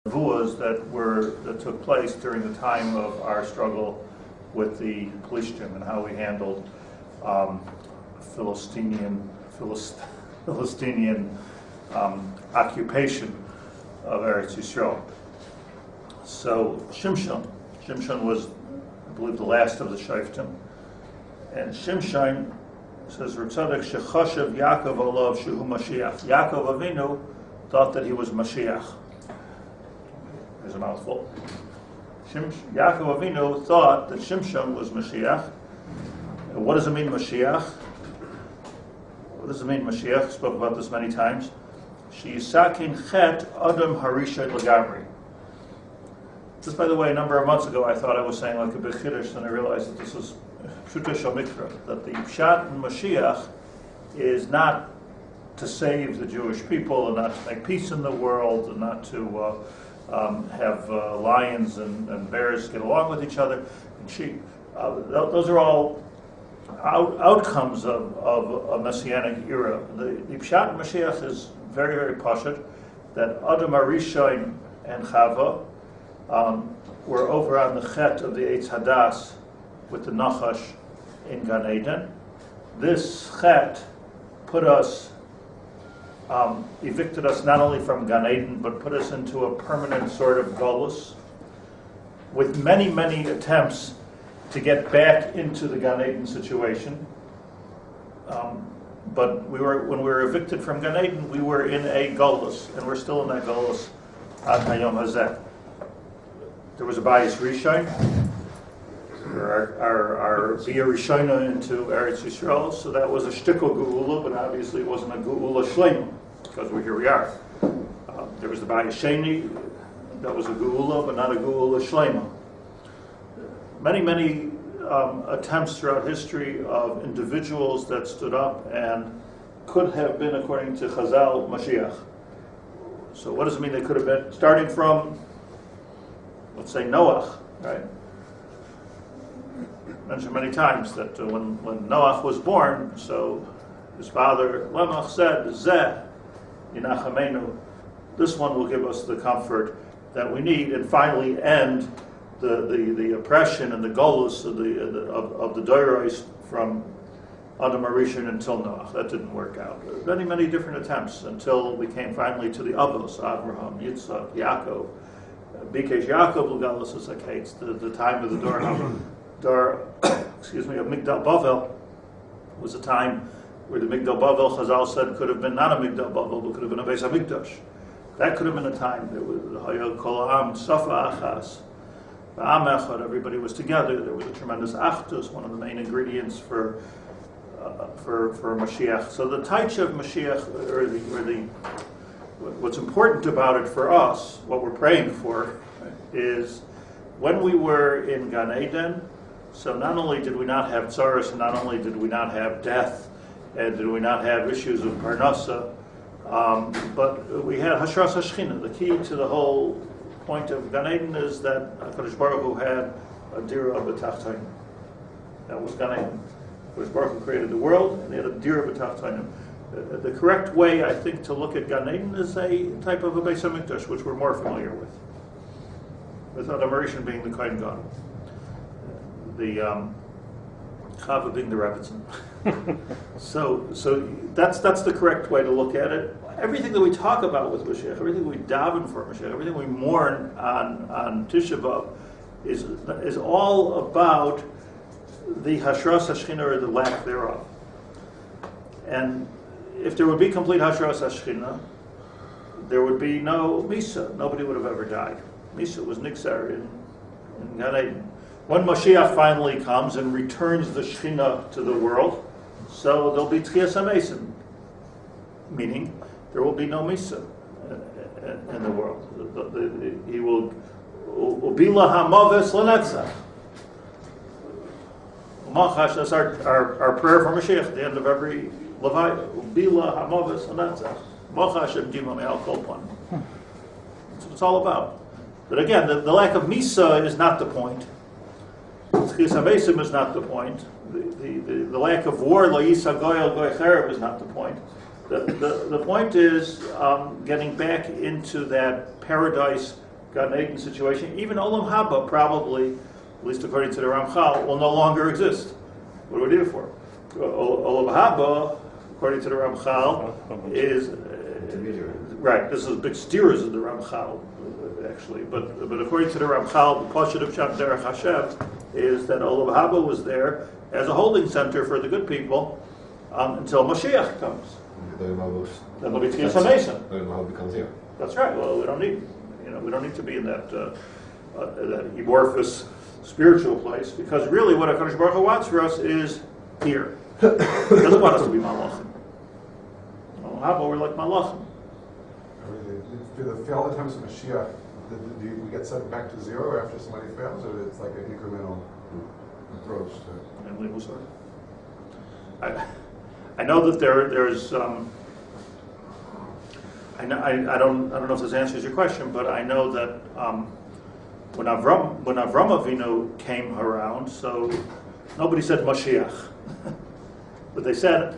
nevuas that took place during the time of our struggle with the Plishtim and how we handled Philistinian occupation of Eretz Yisrael. So Shimshon was, I believe, the last of the Shoftim, and Shimshon says, "Ritzadik shechashav Yaakov olav shehu Mashiach." Yaakov Avinu thought that he was Mashiach. There's a mouthful. Yaakov Avinu thought that Shimshon was Mashiach. And what does it mean, Mashiach? What does it mean, Mashiach? I spoke about this many times. Sheyisakin chet Adam HaRishon legamri. Just by the way, a number of months ago I thought I was saying like a big chiddush, and I realized that this was Pshuta Shel Mikra, that the Pshat in Mashiach is not to save the Jewish people and not to make peace in the world and not to have lions and bears get along with each other and sheep. Those are all outcomes of a Messianic era. The Pshat in Mashiach is very, very pashut, that Adam HaRishon and Chava were over on the chet of the Eitz Hadas with the Nachash in Gan Eden. This chet put us, evicted us not only from Gan Eden, but put us into a permanent sort of golus, with many, many attempts to get back into the Gan Eden situation. But when we were evicted from Gan Eden, we were in a golus, and we're still in that golus ad hayom hazeh. There was a bayis rishon, our via rishona into Eretz Yisrael, so that was a shtickle geula, but obviously it wasn't a geula shlema, because here we are. There was the bayis sheni, that was a geula, but not a geula shlema. Many, many attempts throughout history of individuals that stood up and could have been, according to Chazal, Mashiach. So what does it mean they could have been? Starting from, let's say, Noach, right? Mentioned many times that when Noach was born, so his father Lamach said, "Zeh yinachamenu," this one will give us the comfort that we need, and finally end the oppression and the golus of the Doiros from Adam HaRishon until Noach. That didn't work out. Many, many different attempts until we came finally to the Avos, Abraham, Yitzchak, Yaakov. Bikesh Yaakov Lugalus is like hates the time of the of Migdal Bavel was a time where the Migdal Bavel, Chazal said, could have been not a Migdal Bavel, but could have been a Beis HaMikdash. That could have been a time. There was Hayel Kol Ha'am Safa Achas, Ba'am Echad. Everybody was together. There was a tremendous Achdus, one of the main ingredients for Mashiach. So the Taich of Mashiach, what's important about it for us, what we're praying for, is when we were in Gan Eden, so not only did we not have tzaras, and not only did we not have death, and did we not have issues of parnasa, but we had hashras hashchina. The key to the whole point of Gan Eden is that HaKadosh Baruch Hu had a dira b'tachtonim. That was Gan Eden. HaKadosh Baruch Hu created the world, and he had a dira b'tachtonim. The correct way, I think, to look at Gan Eden is a type of a Beis HaMikdash, which we're more familiar with Adam HaRishon being the Kohen Gadol, the Chava being the Rebbetzin. So that's the correct way to look at it. Everything that we talk about with Mashiach, everything we daven for Mashiach, everything we mourn on Tisha B'Av is all about the Hashras HaShechina, or the lack thereof. And if there would be complete Hashras HaShechina, there would be no Misa. Nobody would have ever died. Misa was Nixar in Gan Eden. When Mashiach finally comes and returns the Shechina to the world, so there'll be Tchias HaMesim, meaning there will be no Misa in the world. He will Ubila HaMaves L'Netzach. That's our prayer for Mashiach at the end of every Levaya. Ubila HaMaves L'Netzach. That's what it's all about. But again, the lack of Misa is not the point. Tchias HaMesim is not the point. The lack of war, Lo Yisa Goyal Goy Cherev, is not the point. The point is getting back into that paradise Gan Eden situation, even Olam Haba probably, at least according to the Ramchal, will no longer exist. What do we need it for? Olam Haba, according to the Ramchal, is right. This is big steers of the Ramchal, actually. But according to the Ramchal, the Pashat of Shat Derech Hashem is that Olam Haba was there as a holding center for the good people until Mashiach comes. Then there'll be Tchias HaMesim. becomes here. That's right. Well, we don't need to be in that amorphous spiritual place, because really what HaKadosh Baruch Hu wants for us is here. He doesn't want us to be malachim. How about we're like malachim? Do the failed attempts of Mashiach, do we get sent back to zero after somebody fails, or it's like an incremental approach to it? I know that there's I don't know if this answers your question, but I know that when Avram Avinu came around, so nobody said Mashiach, but they said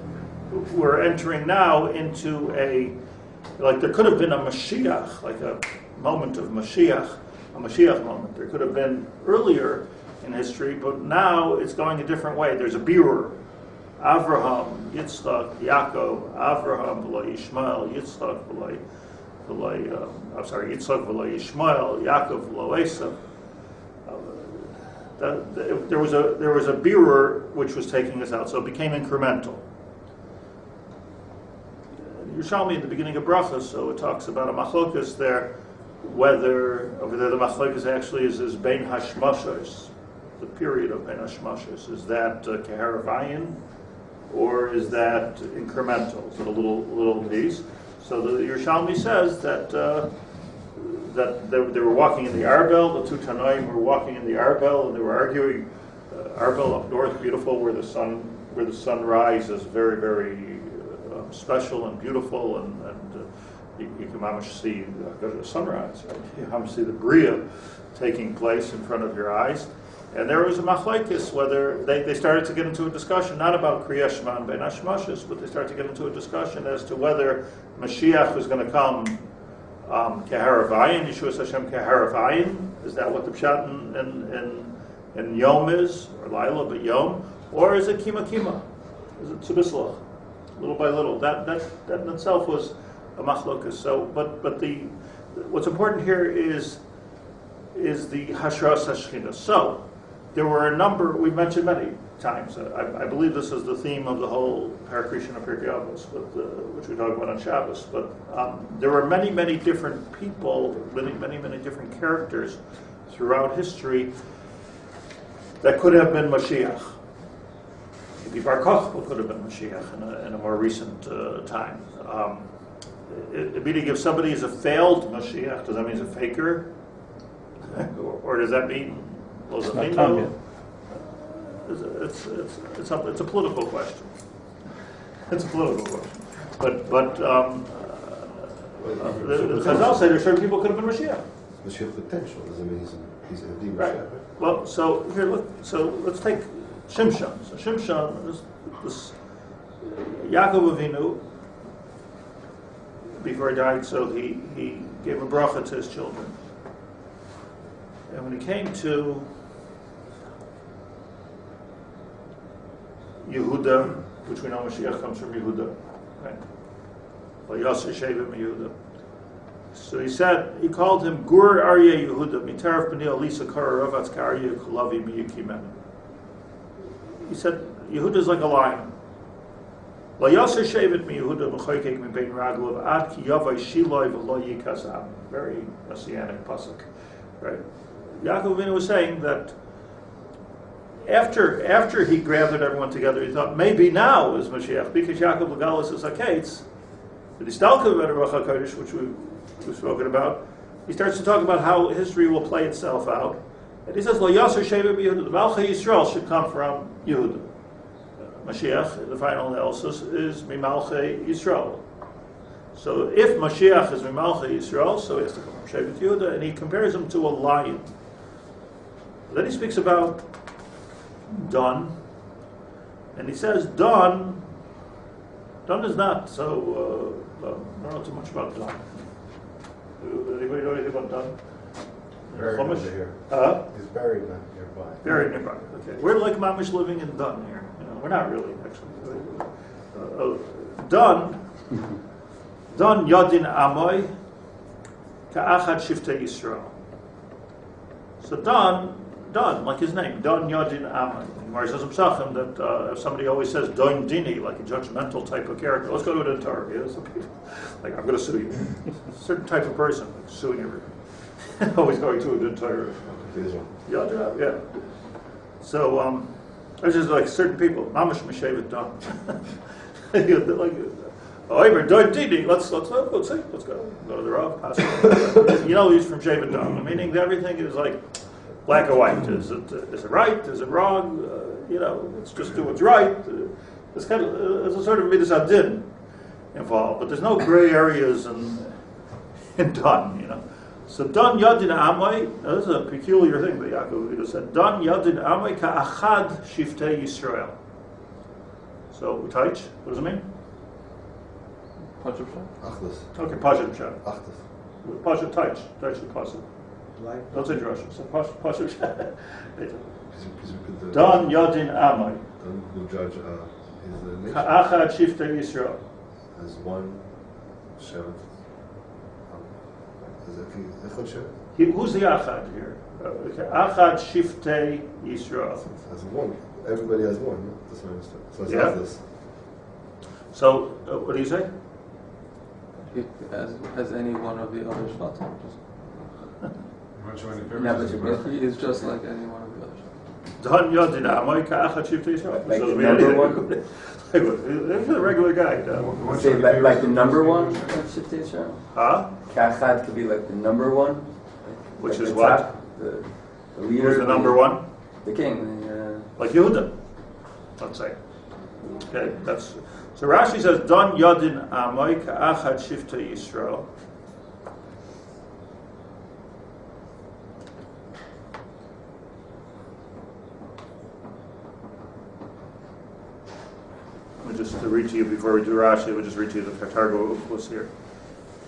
we're entering now into there could have been a Mashiach, like a moment of Mashiach, a Mashiach moment. There could have been earlier in history, but now it's going a different way. There's a birur. Avraham, Yitzchak, Yaakov, Avraham, v'lo Yishmael, Yitzchak, Yitzchak, v'lo Yishmael, Yaakov, v'lo Esav. There was a birur which was taking us out, so it became incremental. Yerushalmi in the beginning of Brachas, so it talks about a machlokas there, whether over there the machlokas actually is Bein Hashmashos, the period of Bein Hashmashos. Is that Keharavayin? Or is that incremental? So a little piece. So the Yerushalmi says that they were walking in the Arbel. The two Tanoim were walking in the Arbel, and they were arguing. Arbel up north, beautiful, where the sun rises, very very special and beautiful, and you can mamish see the sunrise. Right? You can see the bria taking place in front of your eyes. And there was a machlekes, whether they started to get into a discussion, not about Kriyas Shema and Ben Hashmashos, but they started to get into a discussion as to whether Mashiach was going to come Keharavayin, Yeshua Hashem Keharavayin. Is that what the pshat in Yom is, or Laila, but Yom? Or is it Kima Kima? Is it Tzubislach? Little by little. That in itself was a machlokes. So, but what's important here is the Hashras HaShechina. So, there were a number, we've mentioned many times, I believe this is the theme of the whole Parakrishan of Pirkei Avos, which we talk about on Shabbos, but there were many, many different people, many different characters throughout history that could have been Mashiach. Maybe Bar Kochba could have been Mashiach in a more recent time. It means if somebody is a failed Mashiach, does that mean he's a faker? Or does that mean? It's a political question. It's a political question. But the Chazal say there are certain people who could have been Mashiach. Mashiach potential doesn't mean he's a Mashiach. Right. Well, so here, look. So let's take Shimshon. So Shimshon, this Yaakov Avinu, before he died, so he gave a bracha to his children. And when he came to Yehuda, which we know Mashiach comes from Yehuda, right? So he called him Gur Aryeh Yehuda, Mitaraf B'nei Alisa Kara Ravatz K'Aryeh Kulavi Miyakimenu. He said, Yehuda is like a lion. Very messianic pasuk, right? Yaakov Avinu was saying that after he gathered everyone together, he thought maybe now is Mashiach, because Yaakov Legalis is Haketz. The Distalka of Ruach HaKodesh, which we've spoken about, he starts to talk about how history will play itself out. And he says, Lo Yasser Sheva B'Yehuda, the Malchei Yisrael should come from Yehuda. Mashiach, the final analysis, is Mimalchei Yisrael. So if Mashiach is Mimalchei Yisrael, so he has to come from Shevet Yehuda, and he compares him to a lion. Then he speaks about Don, and he says Don is not so, I don't know too much about Don. Anybody know anything about Don? Buried Chumash? over here. He's buried nearby. Very nearby. Okay, we're like mamish living in Dun here. You know, we're not really actually. Dun Yadin Amoy Ka'achad Shiftei Yisrael. So Dun, like his name, Dun Yadin Amoy. Gemara says in Psachim that if somebody always says Dun Dini, like a judgmental type of character, let's go to the Torah. You know, some people, like, I'm going to sue you. A certain type of person, like suing everybody. Always going to a good Torah. Yeah. So, there's just like certain people, Mamash Meshevet Dun. Like, Haber, Dun Dini, let's go to the Rav. You know, he's from Shevet Dun, meaning that everything is like black or white. Is it right? Is it wrong? You know, let's just do what's right. There's a sort of midas adin involved, but there's no gray areas in Dun, you know. So Dun Yadin Amay, this is a peculiar thing that Yaakov Haber said. Dun Yadin Amay Ka'achad Shiftei Yisrael. So Taich, what does it mean? Pashup Shah? Achlis. Okay, Pashup Shah. Achlis. Pashup Taich is Pashup. Like. Don't say Drush. So Pashup Shah. Done. Dun Yadin Amay. Who judge his nation Ka'achad Shiftei Yisrael. as one Shevet. Who's the Achad here? Achad Shiftei Yisrael. As one. Everybody has one. No? That's what I understand. So it's Yeah. Achlis. So, what do you say? As any one of the other Shvatim. You want to show any Yeah, pictures? but he is just like any one of the other Shvatim. Don Yodin Amay Ka'achad Shiftei Yisrael. Like So the we number had- one? There's a regular guy. Say like the number one of Shiftei Yisrael? Huh? Kachad could be like the number one. Which like is the what? top, the leader. Who's the number one? The king. Like Yehuda, let's say. Okay, that's so. Rashi says, "Don Yadin Amay Ka'achad Shiftei Yisrael." Let me just read to you before we do Rashi. We'll just read to you the Targum was here.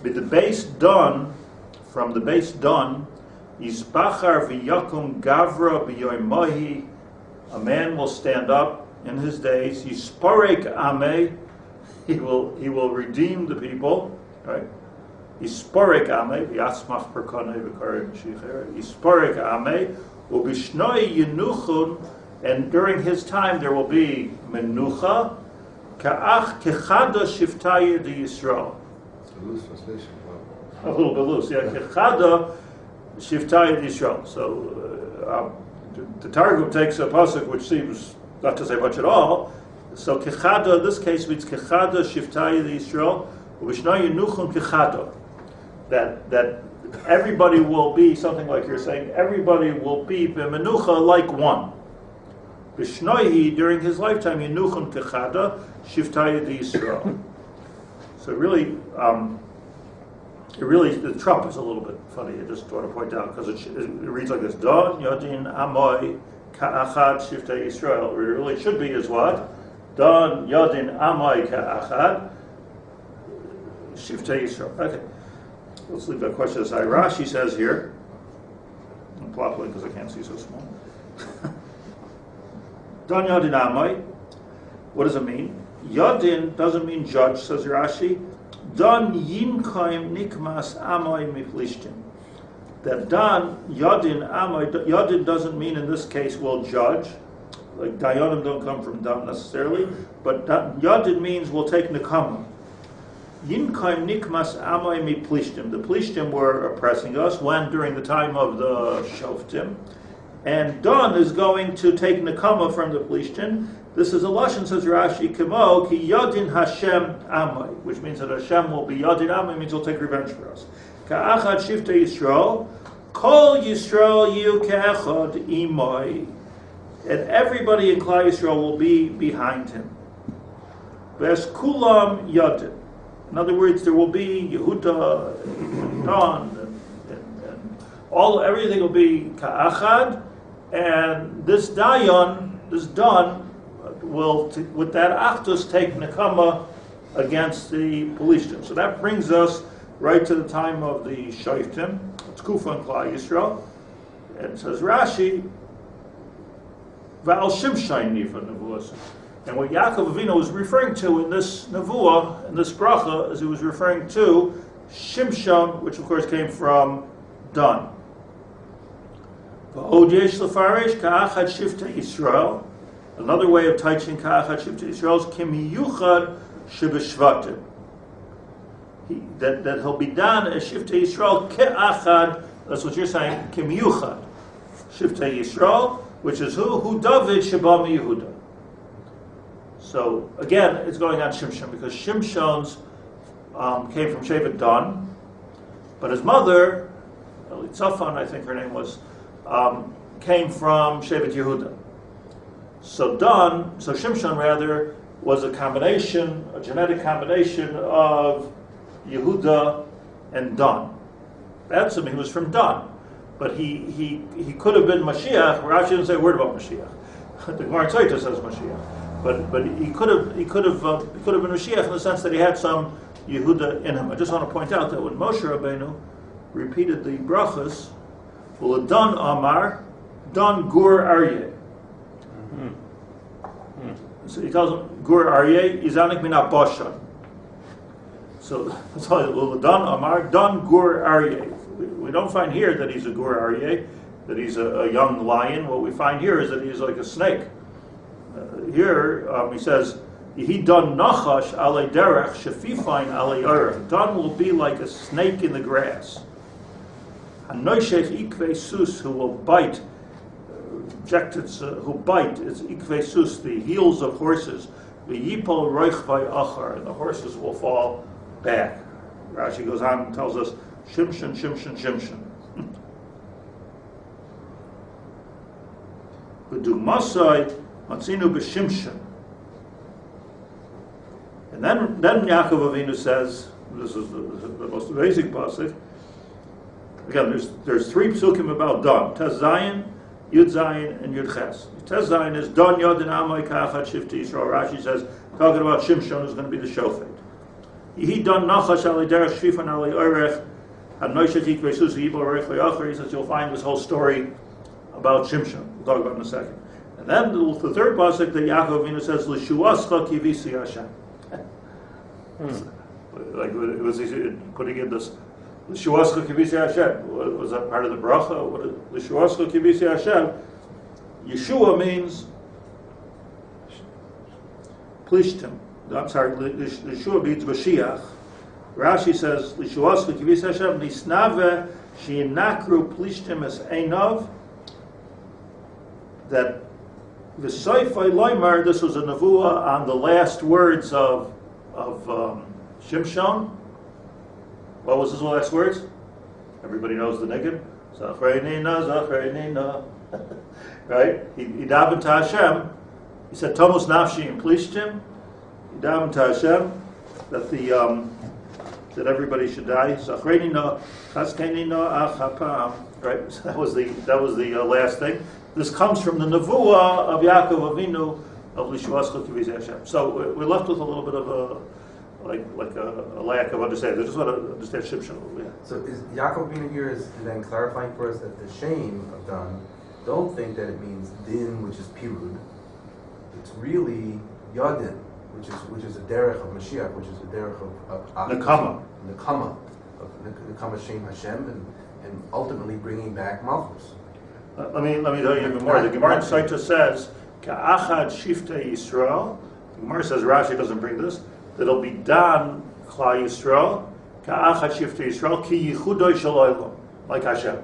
With the base Don, from the base Don, Yisbachar v'yakum gavra b'yoymahi. A man will stand up in his days. Yisparek ame. He will redeem the people. Right? Yisparek ame. V'yatzmach perkonei v'karim shicher. Yisparek ame. U'bishnoi yenuchun. And during his time there will be menucha. Ka'ach kechada shiftaya de Yisrael. Loose translation. Wow. A little bit loose, yeah. Kechada shiftaya de Yisrael. So the Targum takes a pasuk which seems not to say much at all. So kechada in this case means kechada shiftaya de Yisrael. U'bishnai yenuchum kechada. That everybody will be something like you're saying. Everybody will be b'menucha like one. B'shnoihi, during his lifetime, Yenuchon Kechada, Shiftaya de Yisrael. So really, the trump is a little bit funny. I just want to point out, because it reads like this, Don Yodin Amoy Ka'achad Shiftaya Yisrael. It really should be is what? Don Yodin Amoy Ka'achad Shiftaya Yisrael. Okay, let's leave that question aside. Rashi says here, I'm plopping because I can't see so small. Don Yadin Amay. What does it mean? Yadin doesn't mean judge, says Rashi. Don Yimkaim Nikmas Amay Miflishtim. That Don Yadin Amay, Yadin doesn't mean in this case will judge. Like Dayanim don't come from Don necessarily, but Yadin means will take Nekama. Yimkaim Nikmas Amay Miflishtim. The Plishtim were oppressing us when during the time of the Shoftim. And Don is going to take Nekama from the Plishtim. This is a lashon, says Rashi, Kemo ki Yadin Hashem Amay, which means that Hashem will be Yadin Amay, means he'll take revenge for us. Ka'achad Shiftei Yisrael, Kol Yisrael Yu Ka'achad Imay, and everybody in Klal Yisrael will be behind him. Ves Kulam Yadin. In other words, there will be Yehuda, and Don, and everything will be Ka'achad. And this Dayan, this Don, will, with that Achdus, take Nekama against the Pelishtim. So that brings us right to the time of the Shoftim, Tkufa and Klal Yisrael, and says Rashi, Va'al Shimshon Niva Nevuos. And what Yaakov Avinu was referring to in this Nevuah, in this bracha, is he was referring to Shimshon, which of course came from Dan. Va'od yesh lefarish ka'achad Shlit'a Yisrael. Another way of teaching ka'achad Shlit'a Yisrael is kimiyuchad shebeshvatim. That he'll be done as Shlit'a Yisrael ke'achad. That's what you're saying. Kimiyuchad Shlit'a Yisrael, which is who David sheba miYehuda. So again, it's going on Shimshon because Shimshon's came from Shevet Dan, but his mother, Tzafan, I think her name was, came from Shevet Yehuda. So Shimshon rather was a combination, a genetic combination of Yehuda and Dan. That's him. He was from Dan, but he could have been Mashiach. Rashi didn't say a word about Mashiach. The Gemara Tzayta says Mashiach. But he could have been Mashiach in the sense that he had some Yehuda in him. I just want to point out that when Moshe Rabbeinu repeated the brachas, Dan Amar, Dan Gur Aryeh. So he calls him Gur Aryeh, Izanik Mina Bashan. So that's all. Dan Amar, Dan Gur Aryeh. We don't find here that he's a Gur Aryeh, that he's a young lion. What we find here is that he's like a snake. Here he says, "He done nachash alei derech shefifain alei orech." Dan will be like a snake in the grass. Hanoishech ikvei sus, who will bite. Who bite? It's ikvei sus, the heels of horses. V'yipol roich v'achar, and the horses will fall back. Rashi goes on and tells us, Shimshon, Shimshon, Shimshon. V'dumasai matzinu b'Shimshon. And then Yaakov Avinu says, this is the most basic pasuk. Again, there's three psukim about Dan: Tez Zayin, Yud Zayin, and Yud Ches. Tez Zayin is Dan Yodin Amay Ka'achad Shlit'a Yisrael. Rashi says, talking about Shimshon, who's going to be the shofet. He Dan Nachash Alei Derech Shifan Alei Orech Hanoishech Ikvei Sus Yibol Orech Le'achar. He says you'll find this whole story about Shimshon. We'll talk about it in a second. And then the third pasuk that Yaakov Avinu says, L'shuascha kivisi Hashem. Like it was putting in this L'shuascha kivisi Hashem. Was that part of the bracha? L'shuascha kivisi Hashem. Yeshua means plishtim. I'm sorry, Yeshua means Mashiach. Rashi says L'shuascha kivisi Hashem nisnave she'inakru plishtim es einav. That the Seifai Loimar, this was a nevuah on the last words of Shimshon. What was his last words? Everybody knows the niggun. Zachreinina, Zachreinina. Right? He davened to Hashem. He said, Tomos nafshi and plishtim. He davened to Hashem that everybody should die. Zachreinina, Chaskeinina, Achapam. Right? So that was the last thing. This comes from the nevuah of Yaakov Avinu of L'shuascha kivisi Hashem. So we're left with a little bit of a lack of understanding. I just want to understand Shimshon. Yeah. So is Yaakov Avinu here is then clarifying for us that the shame of Dan, don't think that it means din, which is pirud. It's really yadin, which is a derech of Mashiach, which is a derech of Nekama, of Nekama Shem Hashem, and ultimately bringing back Malchus. Let me tell you even more. The Gemara Tzayta says, Ka'achad Shlit'a Yisrael. The Gemara says, Rashi doesn't bring this, that it'll be Dan Klal Yisrael, Ka'achad Shlit'a Yisrael, Ki Yichudoi Shel Olam, like Hashem.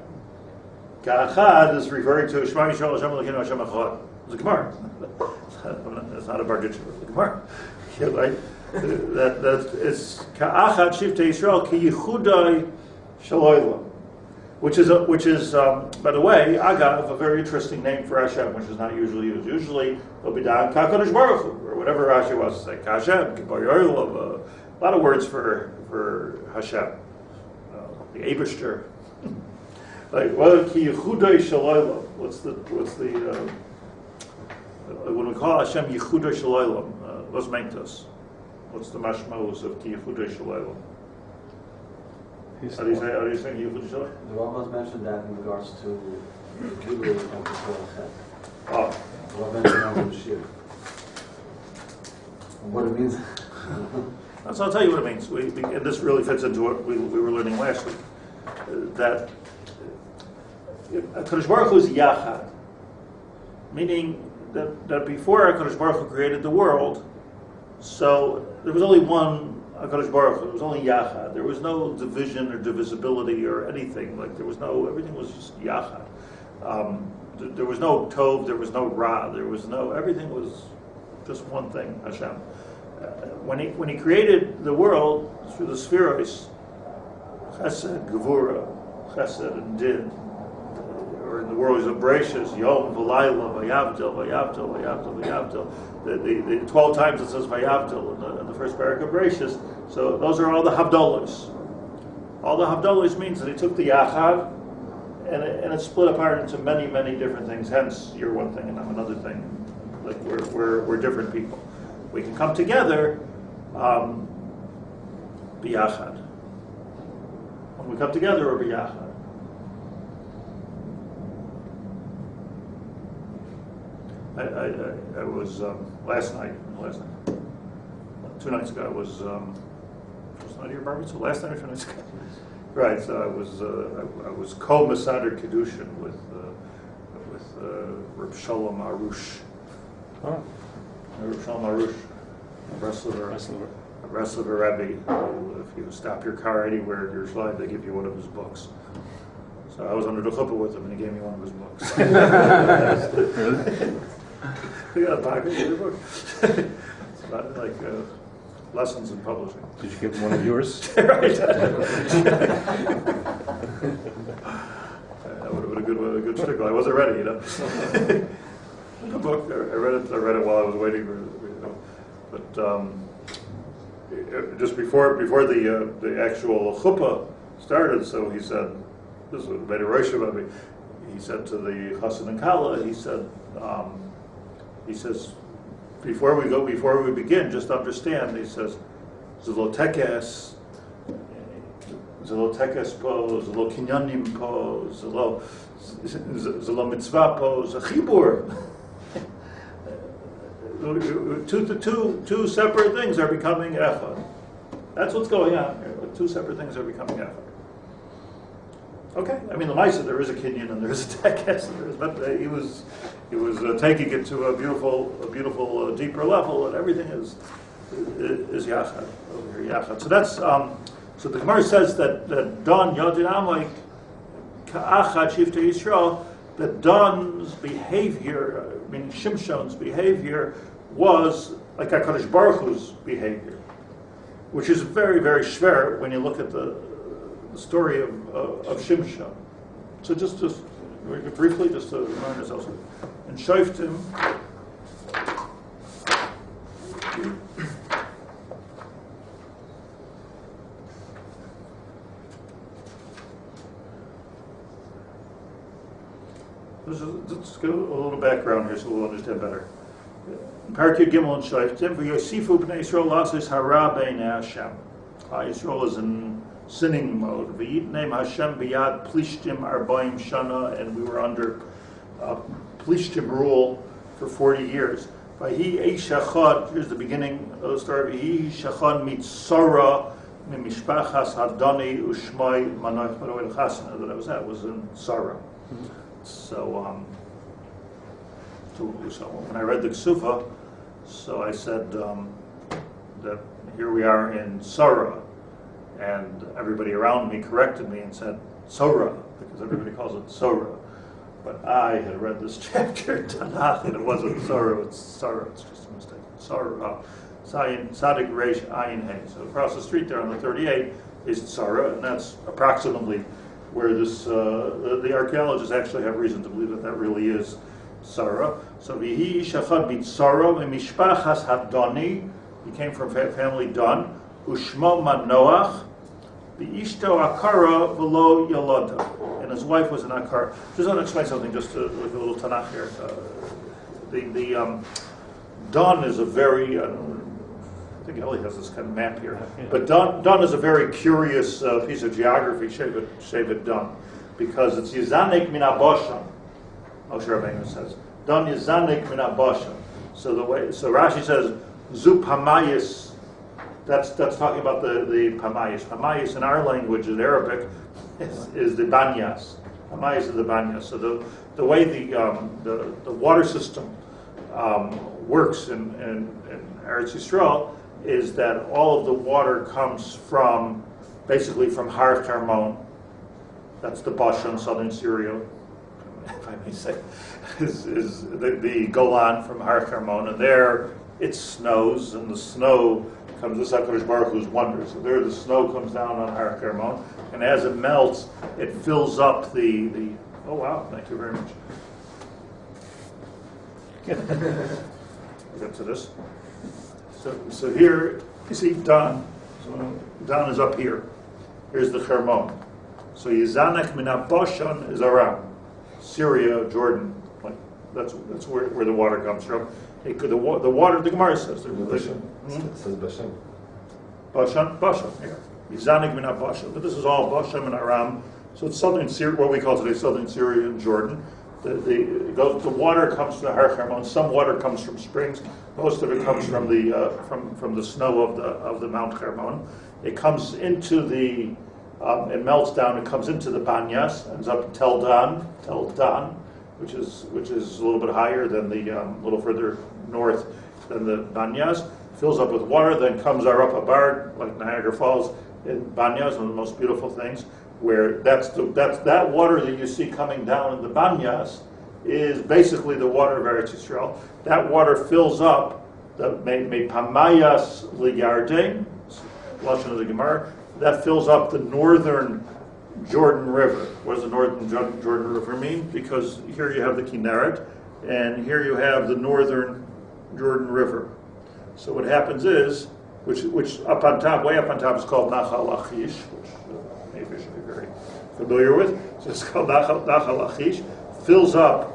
Ka'achad is referring to Shema Yisrael Hashem Elokeinu Hashem Echad. It's a Gemara. It's not a bargit, it's a Gemara. Yeah, right? that it's Ka'achad Shlit'a Yisrael, Ki Yichudoi Shel Olam. Which is, by the way, Agav, a very interesting name for Hashem, which is not usually used. Usually, it'll be down Kakadosh Baruch Hu, or whatever Rashi wants to say. Kashem, Kippur Yoel, a lot of words for Hashem. The Eibishter. Like, well, Ki Yechudai Shalaylam. What's the when we call Hashem Yechudai Shalaylam, what's meant us? What's the mashmos of Ki Yechudai Shalaylam? How do you say Yichud Shor? The Rambam mentioned that in regards to the Kibur of the Torah chet. Oh, The Rambam mentioned that in the Shir. What it means. so I'll tell you what it means. And this really fits into what we were learning last week. That HaKadosh Baruch Hu is Yachad, meaning that before HaKadosh Baruch Hu created the world, so there was only one HaKadosh Baruch Hu. It was only Yachad. There was no division or divisibility or anything. Like everything was just Yachad. There was no Tov, there was no Ra, everything was just one thing, Hashem. When he created the world through the spheros, Chesed, Gevura, Chesed and Din, or in the world of Bereshis, Yom, V'layla, Vayavdil, Vayavdil, Vayavdil, Vayavdil. The 12 times it says Vayavdil in the first parak of Bereshis. So those are all the Havdalas. All the Havdalas means that he took the Yachad and it split apart into many, many different things. Hence, you're one thing and I'm another thing. Like we're different people. We can come together, biyachad. When we come together, we're biyachad. I was last night, 2 nights ago. I was first night of your bar mitzvah. Last night or 2 nights ago. Right. So I was co-Masader Kedushin with Reb Shalom Arush. Oh. Reb Shalom Arush, a wrestler Rebbe. If you stop your car anywhere in your slide, they give you one of his books. So I was under the chuppah with him, and he gave me one of his books. You got a pocket with your book. It's about like lessons in publishing. Did you give him one of yours? Right. That would have been a good stick. I wasn't ready, The book, I read it while I was waiting for but just before the actual chuppah started, so he said, this was made a rosh about me. He said to the chassid and kala, he says, before we begin, just understand. He says, zelo tekes po, zelo kinyanim po, zelo mitzvah po, zechibur. Two separate things are becoming echad. That's what's going on here. Two separate things are becoming echad. Okay, I mean the Maisa, there is a kinyan and there is a tekes, but he was taking it to a beautiful deeper level, and everything is yachad over here, yachad. So that's so the Gemara says that Don Yodin Amalek Ka'achad Shiftei Yisrael, that Don's behavior, meaning Shimshon's behavior, was like HaKadosh Baruch Hu's behavior, which is very, very schwer when you look at the story of Shimshon. So just briefly, just to remind ourselves. And Shoftim, let's go a little background here so we'll understand better. Parakid Gimel and Shoftim, for Yosifu b'nei Yisrael lasis hara b'nei Hashem. Yisrael is in sinning mode. V'yitneim Hashem b'yad plishtim arbaim shana, and we were under plishtim rule for 40 years. V'hi eishachad, here's the beginning of the story. V'hi eishachad mitzara mimishpachas hadani ushmai manoich maroel chasana. That was in Sarah. So when I read the Ksufa, so I said that here we are in Sarah, and everybody around me corrected me and said Sorah, because everybody calls it Sorah. But I had read this chapter in Tanakh, and it wasn't Sorah, it's Sarah, it's just a mistake. Sarah, Sadik Reish Ayin Hey. So across the street there on the 38 is Sarah, and that's approximately where this, the archaeologists actually have reason to believe that really is Sarah. So Vihi Shachad Bit Sarah Mishpachas Hadani, he came from family Don, Ushmo Manoach, Ishto Akara Velo Yaloda, and his wife was an Akara. Just want to explain something, just with a little Tanakh here. The Don is a very, I think think Ellie has this kind of map here. But Dan is a very curious piece of geography, Shevet Dan, because it's Yizanik min Aboshan. Moshe Rabbeinu says, Dan Yizanik min Aboshan. So Rashi says, Zu Pamayis. That's talking about the Pamayis. Pamayis in our language, in Arabic, is the Banyas. Pamayis is the Banyas. So the way the water system works in Eretz Yisrael is that all of the water comes basically from Har Carmon. That's the Bashan, southern Syria, if I may say, is the Golan from Har Carmon, and there it snows, and the snow comes, this HaKadosh Baruch Hu's wonder. So there the snow comes down on Har Carmon, and as it melts, it fills up the oh wow, thank you very much. We'll get to this. So here, you see Dan. So Dan is up here. Here's the Hermon. So Yizanek min Bashan is around Syria, Jordan. Like that's where the water comes from. The water, the Gemara says. It says Bashan. Bashan, here. Yizanek min Bashan. But this is all Bashan and Aram. So it's southern Syria, what we call today southern Syria and Jordan. The water comes from the Har Hermon. Some water comes from springs. Most of it comes from the snow of the Mount Hermon. It comes into it melts down. It comes into the Banyas, ends up in Tel Dan, which is a little bit higher than a little further north than the Banyas. Fills up with water, then comes up Abar, like Niagara Falls in Banyas, one of the most beautiful things. Where that water that you see coming down in the Banyas is basically the water of Eretz Yisrael. That water fills up the Pamayas Liyarden, lashon of the Gemara. That fills up the northern Jordan River. What does the northern Jordan River mean? Because here you have the Kinneret, and here you have the northern Jordan River. So what happens is, which up on top, way up on top, is called Nachal Lachish, which maybe you should be very familiar with. So it's called Nachal Lachish. Fills up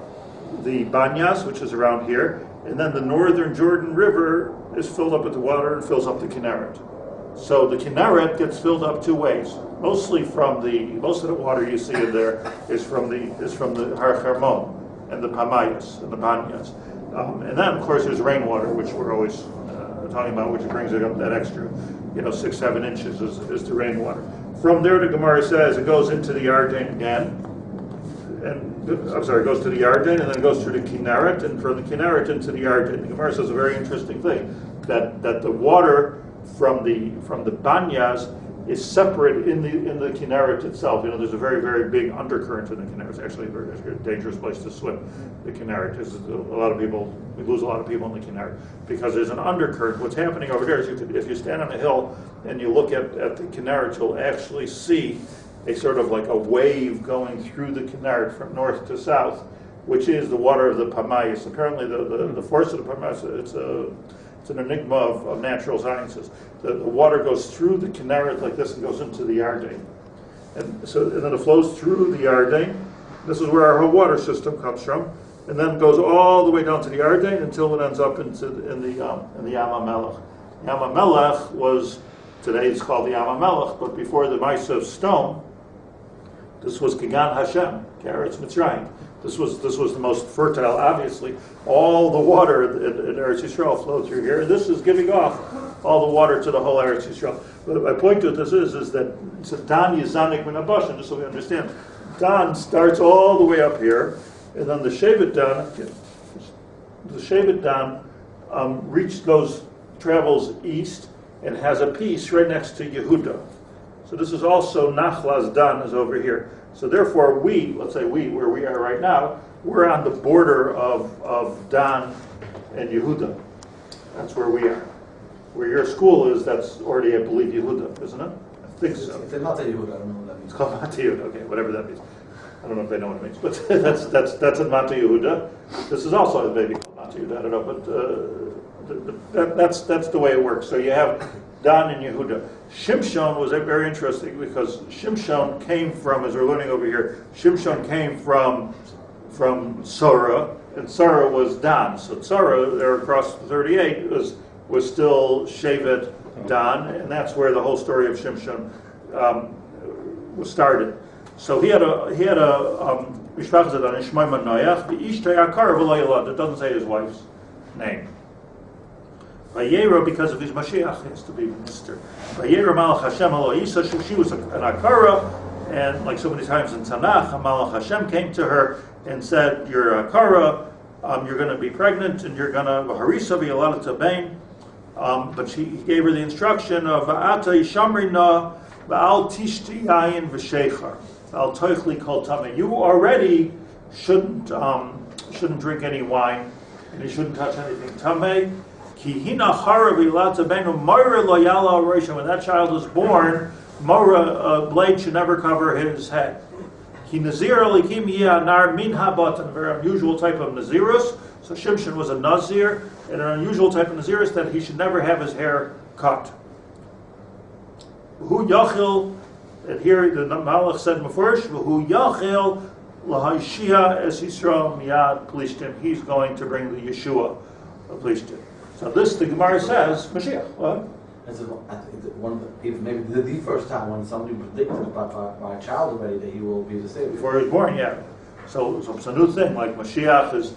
the Banyas, which is around here, and then the northern Jordan River is filled up with the water and fills up the Kinneret. So the Kinneret gets filled up two ways. Most of the water you see in there is from the Har Hermon and the Pamayas and the Banyas. And then, of course, there's rainwater, which we're always talking about, which brings it up that extra, 6-7 inches is the rainwater. From there, the Gemara says it goes into the Yarden again. It goes to the Yarden, and then it goes through the Kinneret, and from the Kinneret into the Yarden. The Gemara says a very interesting thing, that the water from the Banyas is separate in the Kinneret itself. There's a very, very big undercurrent in the Kinneret. It's actually a very dangerous place to swim, the Kinneret. We lose a lot of people in the Kinneret because there's an undercurrent. What's happening over there is if you stand on a hill and you look at the Kinneret, you'll actually see a sort of like a wave going through the Kinneret from north to south, which is the water of the Pamayas. Apparently the force of the Pamayas, it's an enigma of natural sciences. The water goes through the Kinneret like this and goes into the Yarden. And then it flows through the Yarden. This is where our whole water system comes from. And then goes all the way down to the Yarden until it ends up in the Yam HaMelech. Yam HaMelech was, today it's called the Yam HaMelech, but before the Ma'aseh of stone, this was Gan Hashem, Eretz Mitzrayim. This was the most fertile, obviously. All the water in Eretz Yisrael flowed through here. This is giving off all the water to the whole Eretz Yisrael. But my point to this is that it's a Dan Yizanik min Bashan, just so we understand. Dan starts all the way up here, and then the Shevet Dan travels east and has a piece right next to Yehuda. So this is also Nachlas Dan is over here. So therefore let's say where we are right now, we're on the border of Dan and Yehuda. That's where we are. Where your school is, that's already, I believe, Yehuda, isn't it? I think so. It's Mata Yehuda, I don't know what that means. It's called Mata Yehuda, okay, whatever that means. I don't know if they know what it means, but that's in Mata Yehuda. This is also maybe called Mata Yehuda, I don't know, but that's the way it works. So you have Dan and Yehuda. Shimshon was very interesting because Shimshon came from, as we're learning over here, Shimshon came from Tzara, and Tzara was Dan. So Tzara, there across 38, was still Shevet Dan, and that's where the whole story of Shimshon was started. So he had a Mishpachas Adan Shmoima Noach, V'ishtay Akar V'lo Yilad. It doesn't say his wife's name. Vayera, because of his Mashiach, he has to be Mr. Vayera Malach Hashem Alo Isa. She was an Akara, and like so many times in Tanakh, Malach Hashem came to her and said, "You're Akara. You're going to be pregnant, and you're going to Harisa be allowed to bain." But he gave her the instruction of Va'ata Yishamrina Va'al Tishti Yayin V'Sheichar Va'al Toichli Kol Tameh. You already shouldn't drink any wine, and you shouldn't touch anything Tameh. Ki Hina Chara V'Yilad Tabenu Moira Lo Yala Roisha. When that child is born, a blade should never cover his head. Ki Nazir Alikim Yeh Nar Min Habat, a very unusual type of Nazirus. So Shimshon was a Nazir, and an unusual type of Nazirus that he should never have his hair cut. Who Yachil, and here the Malach said Mefurish, Who Yachil Lahaishia Es Yisrael Miyad Plishtim. He's going to bring the Yeshua of Plishtim. So this, the Gemara says, Mashiach. What? It's one of the, maybe the first time when somebody predicted by a child already that he will be the Savior. Before he was born, yeah. So it's a new thing. Like Mashiach is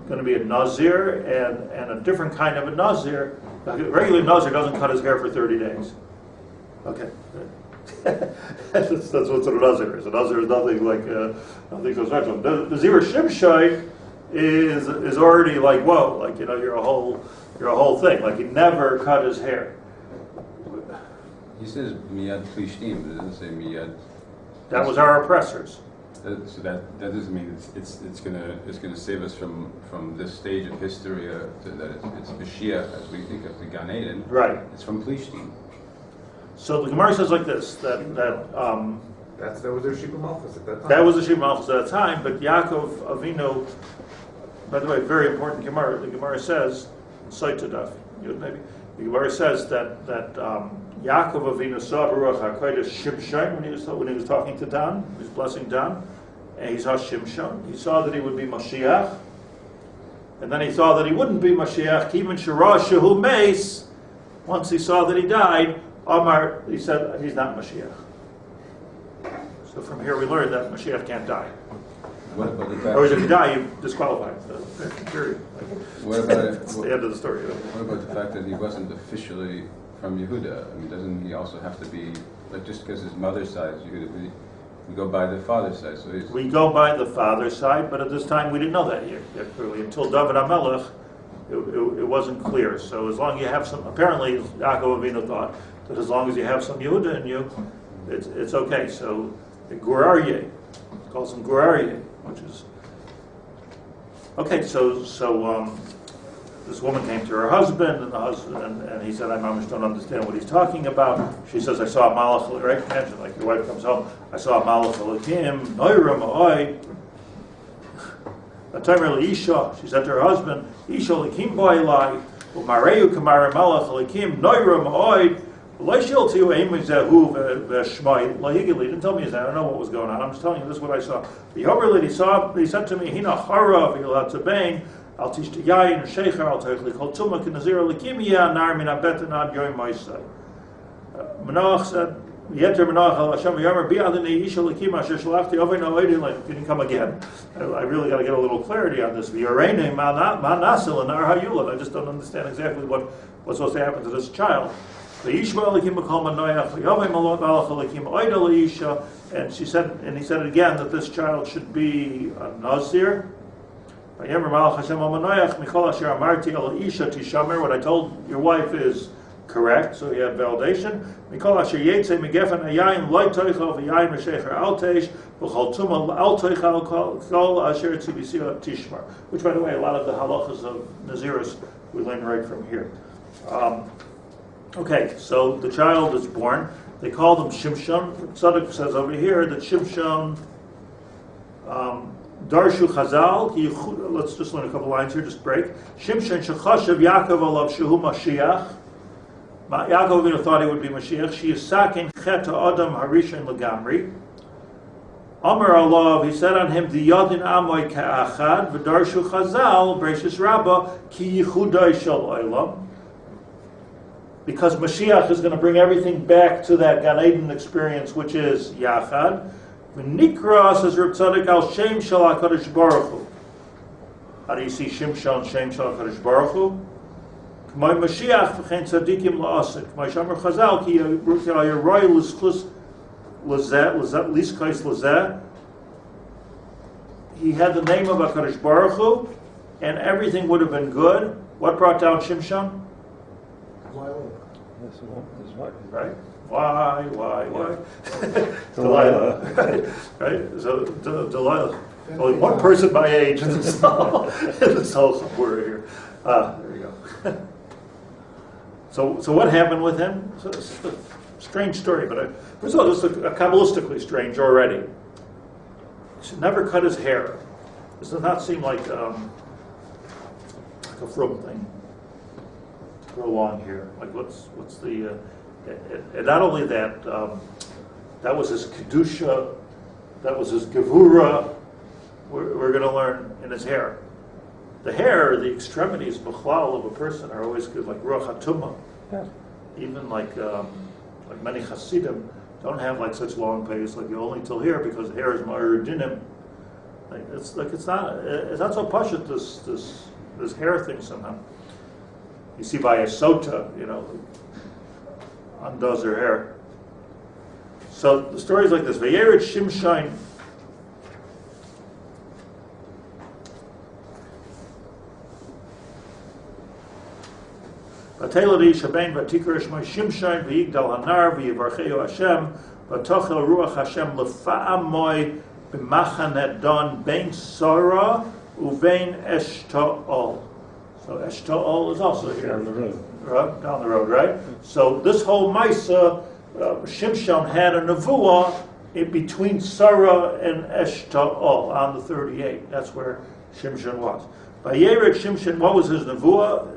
going to be a Nazir and a different kind of a Nazir. A regular Nazir doesn't cut his hair for 30 days. Okay. that's what a Nazir is. A Nazir is nothing like nothing so special. The Nazir Shimshon is already like, whoa, like you're a whole thing. Like he never cut his hair. He says miyad plishtim, but it doesn't say miyad. That was our oppressors. So that doesn't mean it's gonna save us from this stage of history that it's Mashiach as we think of the Gan Eden. Right. It's from plishtim. So the Gemara says like this that that was their Sheba Malchus at that time. That was the Sheba Malchus at that time, but Yaakov Avinu, by the way, very important Gemara. The Gemara says, Shlit'a daf, maybe. The Gemara says that Yaakov Avinu saw Ruach HaKodesh Shimshon when he was talking to Dan, he was blessing Dan, and he saw Shimshon. He saw that he would be Mashiach, and then he saw that he wouldn't be Mashiach. Even Shirah Shehu Meis, once he saw that he died, Omar, he said he's not Mashiach. So from here we learn that Mashiach can't die. What about the fact? Or if you die, you're disqualified. Period. What about That's the end of the story. What about the fact that he wasn't officially from Yehuda? I mean, doesn't he also have to be, like, just because his mother's side is Yehuda, we go by the father's side. So we go by the father's side, but at this time we didn't know that yet clearly. Until David HaMelech, it wasn't clear. So as long as you have some, apparently Yaakov Avinu thought that as long as you have some Yehuda in you, it's okay. So Gurarye, calls him Gurarye, which is okay. So this woman came to her husband, and he said, "I almost don't understand what he's talking about." She says, "I saw a malach." Right? Imagine, like your wife comes home, "I saw a malach Elokim, noira ma'oi." Atamer Isha. She said to her husband, "Isha Elokim bo'elai, u'mareu kamar malach Elokim, noira ma'oi." Didn't tell me his name. I don't know what was going on. I'm just telling you this is what I saw. The Haber he said to me, Hina Chara v'Yilad Tabain, Al Tishti Yayin Sheichar Al Toichli Kol Tuma Kinazir Likimia Nar Min Abetanad Yoim Moisai. Manoach said, Yeter Manoach Al Hashem Yomer Bi'adini Isha Likima Asher Shalachti Ovino Oidin, like didn't come again. I really got to get a little clarity on this. V'Yorene Manasil and Nar Hayulad. I just don't understand exactly what's supposed to happen to this child. And she said, and he said it again that this child should be a Nazir. What I told your wife is correct, so you have validation. Which, by the way, a lot of the halachas of Nazirus we learn right from here. Okay, so the child is born. They called him Shimshon. Tzaddik says over here that Shimshon, Darshu Chazal, let's just learn a couple lines here, just break. Shimshon Shechashav Yaakov Alav Shehu Mashiach. Yaakov Avinu thought he would be Mashiach. She is sakin chet Adam HaRishon Legamri. Amar Alav, he said on him, the Yadin Amoy Ka'achad, V'darshu Chazal, Bereshis Rabbah, Ki Yichudai Shel Olam. because Mashiach is going to bring everything back to that Gan Eden experience, which is Yachad. V'nikra, says Reb Tzadok, al Shem Shel HaKadosh Baruch Hu. How do you see Shimshon, Shem Shel HaKadosh Baruch Hu? K'may Mashiach v'chein tzadikim la'asik. K'may Shomer Chazal, ki yaroy l'schus l'zeh, l'skais l'zeh. He had the name of HaKadosh Baruch Hu, and everything would have been good. What brought down Shimshon? Right? Why? Delilah. Right? So, Delilah. Only one person my age in this whole word here. There you go. So what happened with him? So it's a strange story, but first of all, just Kabbalistically strange already. He should never cut his hair. This does not seem like a frum thing. Grow long hair. Like what's the and not only that, that was his kedusha, that was his gevura. We're going to learn in his hair. The hair, the extremities, b'chlal of a person are always good, like ruach hatumah. Yeah. Even like many Hasidim don't have like such long pays, like you only till here because hair is ma'ir dinim. It's not so pashut this hair thing somehow. You see by a sota, undoes her hair. So the story is like this: Vayered Shimshon. V'teladi shabein v'tikar shmai Shimshon v'yigdal hanar v'yivarcheu Hashem v'tochel ruach Hashem lefa'amoy b'machan don bein Sora uvein Eshtaol. So Eshtaol is also here. Down the road. Down the road, right? So this whole Maisa, Shimshon had a nevuah in between Sarah and Eshtaol on the 38. That's where Shimshon was. By Yered Shimshon, what was his nevuah?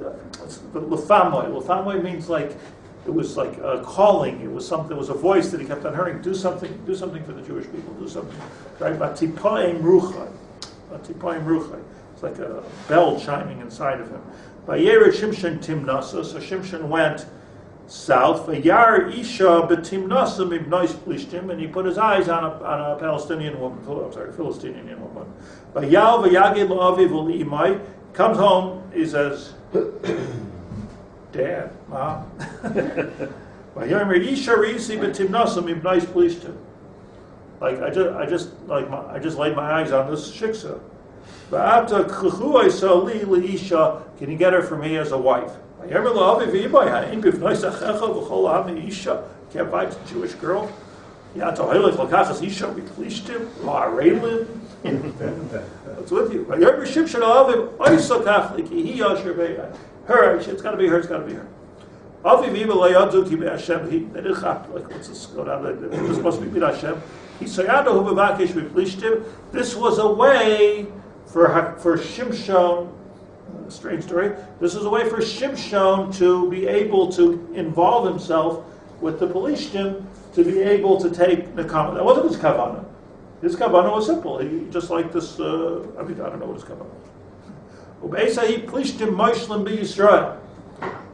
Lefamoy. Lefamoy means like it was like a calling. It was something. It was a voice that he kept on hearing. Do something for the Jewish people. Do something. Right? Batipaim ruchai. Batipaim ruchai. It's like a bell chiming inside of him. By Yered Shimshon Timnasa, so Shimshon went south. Vayar Isha betimnasa mibnois plishtim, and he put his eyes on a Palestinian woman. Philistinian woman. Vayal vayagid la'aviv u'imai, comes home. He says, "Dad, Mom." Vayomer Isha Risi betimnasa mibnois plishtim. Like I just laid my eyes on this shiksa. Can you get her for me as a wife? Can't buy a Jewish girl. What's with you? Her, it's got to be her. It's got to be her. They didn't have like what's this go down? This supposed to be Hashem. This was a way for Shimshon, strange story. This is a way for Shimshon to be able to involve himself with the Pelishtim, to be able to take Nekama. That wasn't his kavanah. His kavanah was simple. He just like this. I don't know what his kavanah was.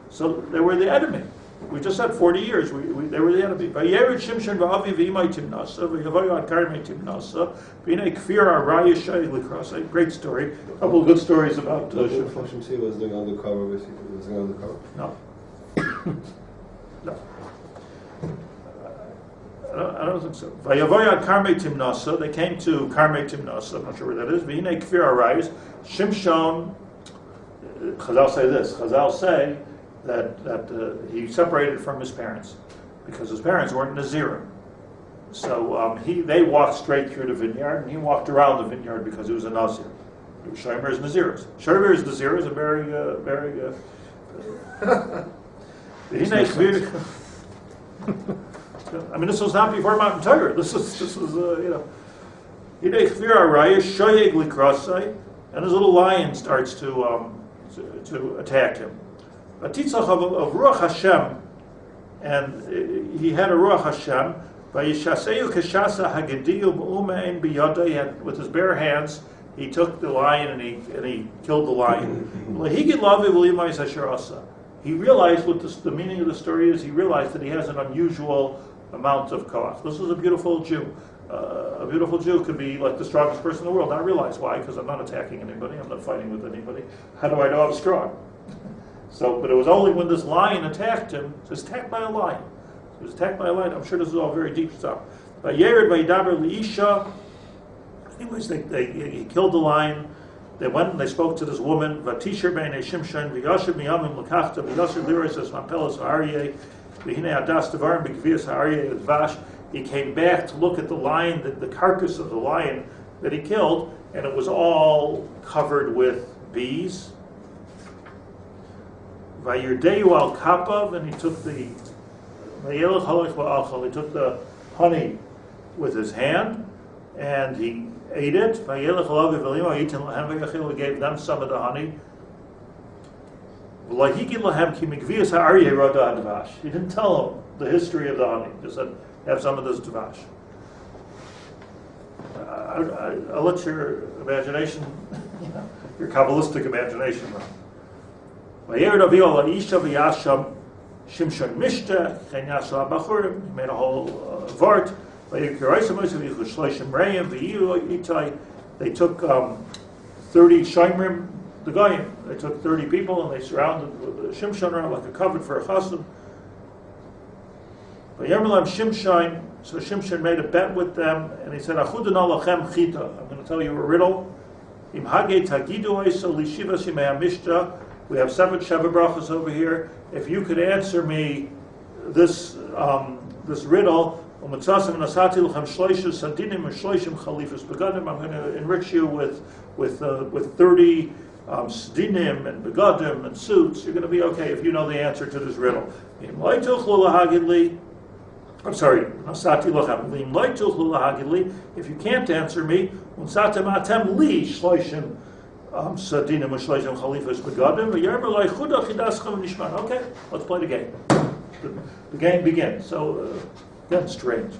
So they were the enemy. We just had 40 years. They were the enemy. Vayered Shimshon v'aviv v'imay timnasa v'yavoyu ad karmei timnasa v'inei kfir araya shayig l'kras. A great story. A couple of good stories about Shimshon was doing undercover. Was doing undercover? No. No. I don't think so. V'yavoyu ad karmei timnasa. They came to karmei timnasa. I'm not sure where that is. V'inei kfir arayis. Shimshon. Chazal say this. Chazal say that he separated from his parents because his parents weren't Nazirim. So they walked straight through the vineyard, and he walked around the vineyard because he was a Nazir. Shomer is Naziris. Shomer is Naziris, a very. I mean, this was not before Mount Torah. This was Hinei Kfir Araya Shoyeg Likrasai, and his little lion starts to attack him. A titzach of Ruach Hashem, and he had a Ruach Hashem. Vayishaseu keshasa hagediyu b'umein biyadei. With his bare hands, he took the lion and he killed the lion. he realized what the meaning of the story is. He realized that he has an unusual amount of koach. This was a beautiful Jew. A beautiful Jew could be like the strongest person in the world. I realize why, because I'm not attacking anybody. I'm not fighting with anybody. How do I know I'm strong? So, but it was only when this lion attacked him. He was attacked by a lion. He was attacked by a lion. I'm sure this is all very deep stuff. Anyways, he killed the lion. They went and they spoke to this woman. Vatisher b'nei Shimshon v'yashiv miyamim l'kachta v'yasir liros es mampelas ha'aryeh v'hinei adas devarim b'gvias ha'aryeh advash. He came back to look at the lion, the carcass of the lion that he killed, and it was all covered with bees. Vayirdeyu al kapav, and he took the honey with his hand, and he ate it. He gave them some of the honey. He didn't tell them the history of the honey. He said, have some of this dvash. I'll let your imagination, your Kabbalistic imagination run. Shimshon Mishta, he made a whole vart. They took 30 Shimrim, the Goyim. They took 30 people and they surrounded with the Shimshon around like a covet for a chassid. Shimshon, so Shimshon made a bet with them and he said, I'm going to tell you a riddle. We have 7 Sheva brachas over here. If you could answer me this riddle, I'm going to enrich you with 30 sdinim and begadim and suits. You're going to be okay if you know the answer to this riddle. I'm sorry, if you can't answer me, okay, let's play the game. The game begins. So, again, strange.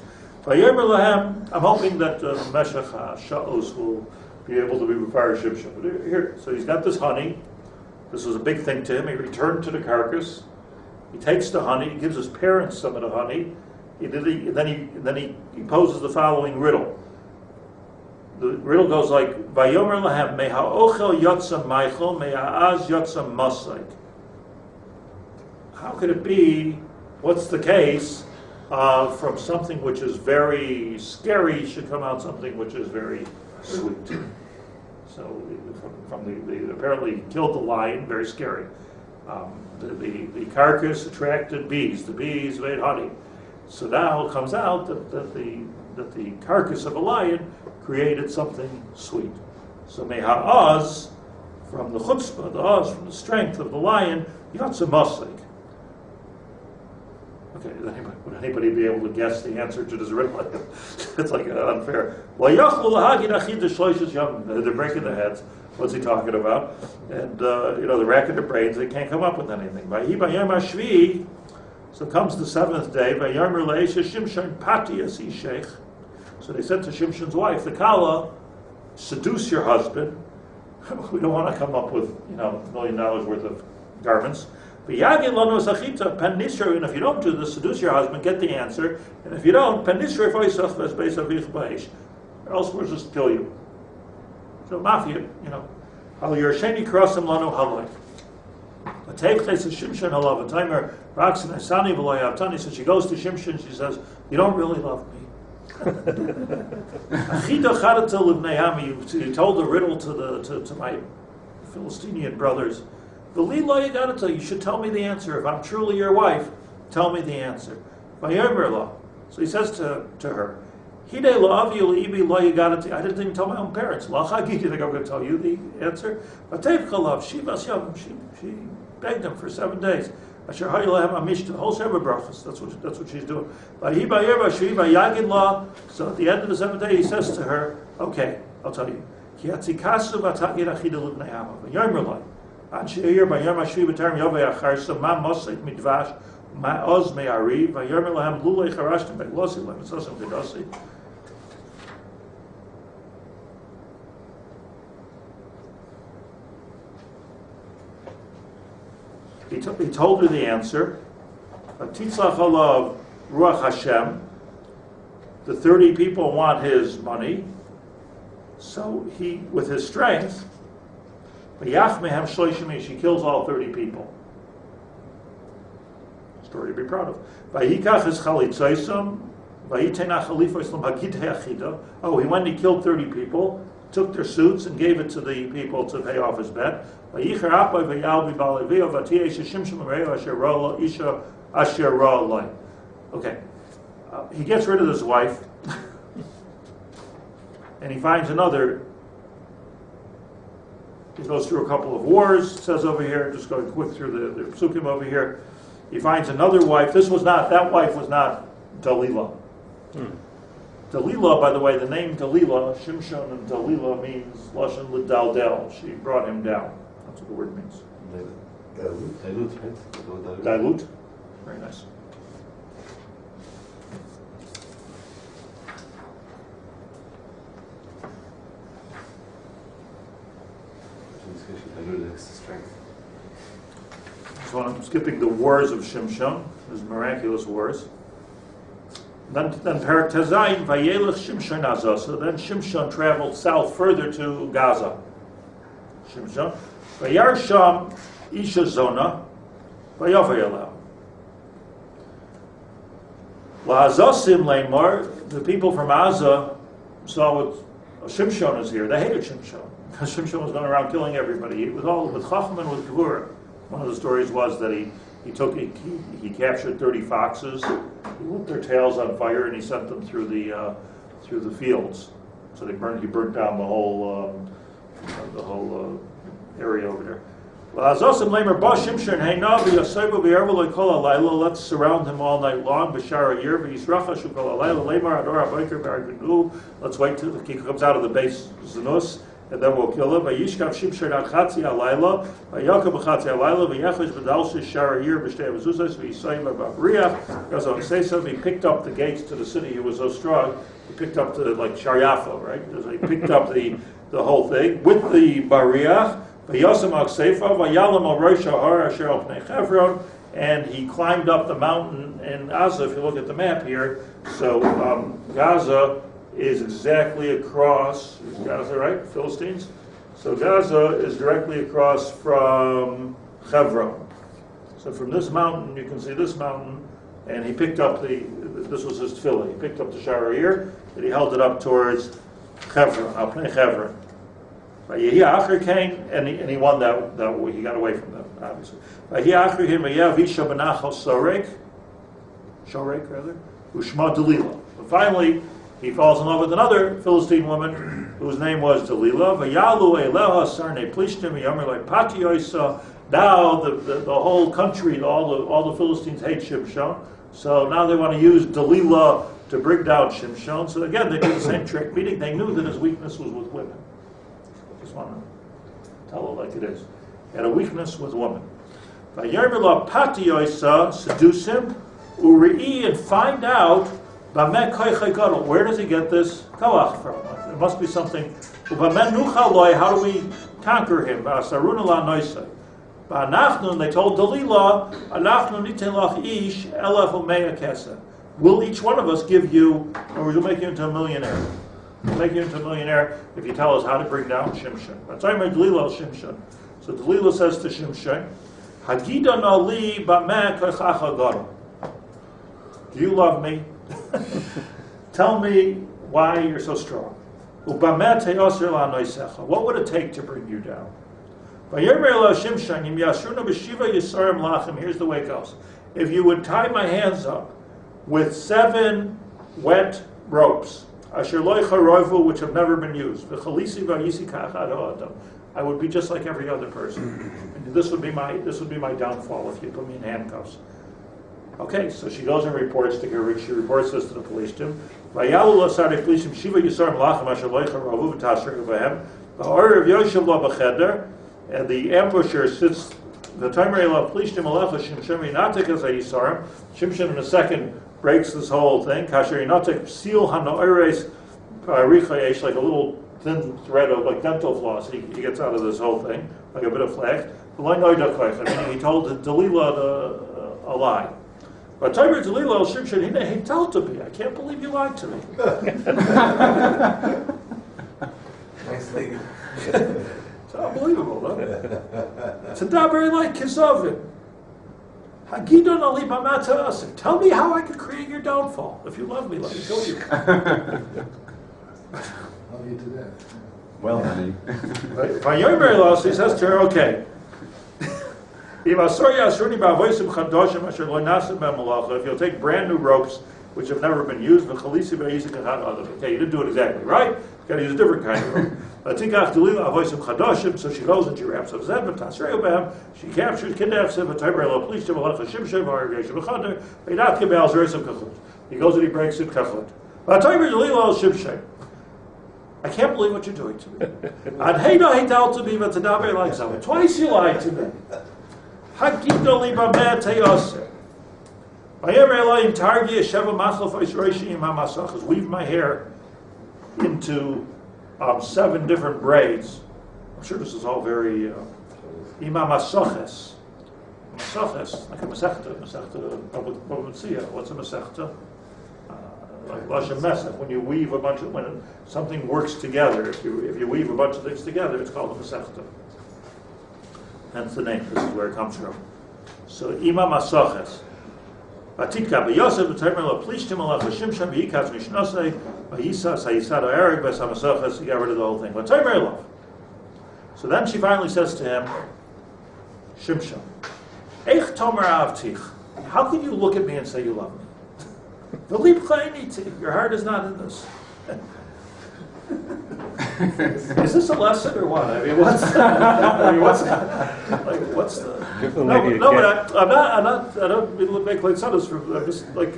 I'm hoping that Mashiach-what will be able to be required Shimshon. But here, so he's got this honey. This was a big thing to him. He returned to the carcass. He takes the honey. He gives his parents some of the honey. Then he poses the following riddle. The riddle goes like, Vayomer lahem me ha'ochel yotza meichel me ha'az yotza masik. How could it be? What's the case? From something which is very scary should come out something which is very sweet. So from the apparently killed the lion, very scary. The carcass attracted bees. The bees made honey. So now it comes out that the carcass of a lion created something sweet. So meha'az, from the chutzpah, the oz, from the strength of the lion, yotza masik. Okay, would anybody be able to guess the answer to this riddle? It's like unfair. They're breaking their heads. What's he talking about? And they're racking their brains. They can't come up with anything. So comes the 7th day. So they said to Shimshon's wife, the Kala, seduce your husband. We don't want to come up with $1 million worth of garments. And if you don't do this, seduce your husband, get the answer. And if you don't, or else we'll just kill you. So mafia, Al Yersheni Krosim Lanu Halai. So she goes to Shimshon, she says, you don't really love me. You told the riddle to my Philistinian brothers. You should tell me the answer. If I'm truly your wife, tell me the answer. So he says to her, I didn't even tell my own parents. You think I'm going to tell you the answer? She begged him for 7 days. The whole Sheva brachas. That's what she's doing. So at the end of the 7th day, he says to her, okay, I'll tell you. He told her the answer. Titzlach alav ruach Hashem. The 30 people want his money. So he, with his strength, she kills all 30 people. Story to be proud of. Oh, he went and he killed 30 people, took their suits and gave it to the people to pay off his bet. Okay. He gets rid of his wife and he finds another. He goes through a couple of wars, it says over here, just going quick through the psukim over here. He finds another wife. That wife was not Delilah. Delilah, by the way, the name Delilah, Shimshon and Delilah means Lashon L'Daldel. She brought him down. That's what the word means. Dilute, right? Dilute? Very nice. So I'm skipping the wars of Shimshon, his miraculous wars. Then Perak Tezayin, Vayelech Shimshon Azah. So then Shimshon traveled south further to Gaza. Shimshon. Vayar Sham Isha Zona, Vayavayalav. La'azasim Leimar, the people from Azah saw what Shimshon is here. They hated Shimshon. Because Shimshon was going around killing everybody. It was all with Chacham and with Gevurah. One of the stories was that he captured 30 foxes, he lit their tails on fire, and he sent them through the fields. So he burnt down the whole area over there. Let's surround him all night long. Let's wait till he comes out of the base Zanus, and then we'll kill him. Vayishkav Shimshon achatzi alayla, vayakom achatzi alayla, vayachish v'dalshish sharayir b'shtei mezuzos v'yisayim v'abriach. Because on Sesam, he picked up the gates to the city. He was so strong. He picked up like Sharyafo, right? So he picked up the whole thing with the bariach. Vayasam akseifa vayalam al rosh hahar asher al pnei Chevron, and he climbed up the mountain in Gaza. If you look at the map here, so Gaza is exactly across, is Gaza, right? Philistines? So Gaza is directly across from Hebron. So from this mountain, you can see this mountain, and he picked up this was his tefillah. He picked up the Sharayir, and he held it up towards Hebron, Al Pnei Hebron. And he won that war. He got away from them, obviously. Shorek, rather. Ushma Delilah. But finally, he falls in love with another Philistine woman whose name was Delilah. Now the whole country, all the Philistines hate Shimshon. So now they want to use Delilah to bring down Shimshon. So again, they do the same trick, meaning they knew that his weakness was with women. I just want to tell it like it is. He had a weakness with women. Seduce him, Uri'i, and find out where does he get this koach from? It must be something. How do we conquer him? They told Delilah, will each one of us give you, or we'll make you into a millionaire. We'll make you into a millionaire if you tell us how to bring down Shimshon. So Delilah says to Shimshon, do you love me? Tell me why you're so strong. What would it take to bring you down? Here's the way it goes. If you would tie my hands up with 7 wet ropes, which have never been used, I would be just like every other person. And this would be my downfall if you put me in handcuffs. Okay, so she goes and reports to her. She reports this to the police team. And the ambusher sits. Shimshon in a second breaks this whole thing. Like a little thin thread of like dental floss. He gets out of this whole thing, like a bit of flax. Meaning he told Delilah a lie. But Tiber Delilah Shimshon, he told to me, I can't believe you lied to me. Nice lady. It's unbelievable, huh? It's a daber like Kisovin. Hagidon ali b'mata asik. Tell me how I could create your downfall. If you love me, let me kill you. Love you to death. Well, honey. He says to her, okay. If you'll take brand new ropes which have never been used, okay, you didn't do it exactly right. You got to use a different kind of rope. So she goes and she wraps up Zeb, she captures, kidnaps him, he goes and he breaks it. I can't believe what you're doing to me. Twice you lied to me. Weave my hair into 7 different braids. I'm sure this is all very Masoches, like a Masechta. What's a Masechta? Like Lashem Mesech. When you weave when something works together, if you weave a bunch of things together, it's called a Masechta. Hence the name. This is where it comes from. So Ima Masoches. Vatitka b'Yosef v'Tomer lo plishtim alach v'Shimshon v'Yikatz mishnasei v'Yisas ha'Yisad ha'Ereg v'Samasoches. He got rid of the whole thing. V'Tomer lo. So then she finally says to him, Shimshon, Eich Tomer Avtich. How can you look at me and say you love me? Your heart is not in this. Is this a lesson or what? I mean, what's the? I don't mean to make like sentences from. I'm just like.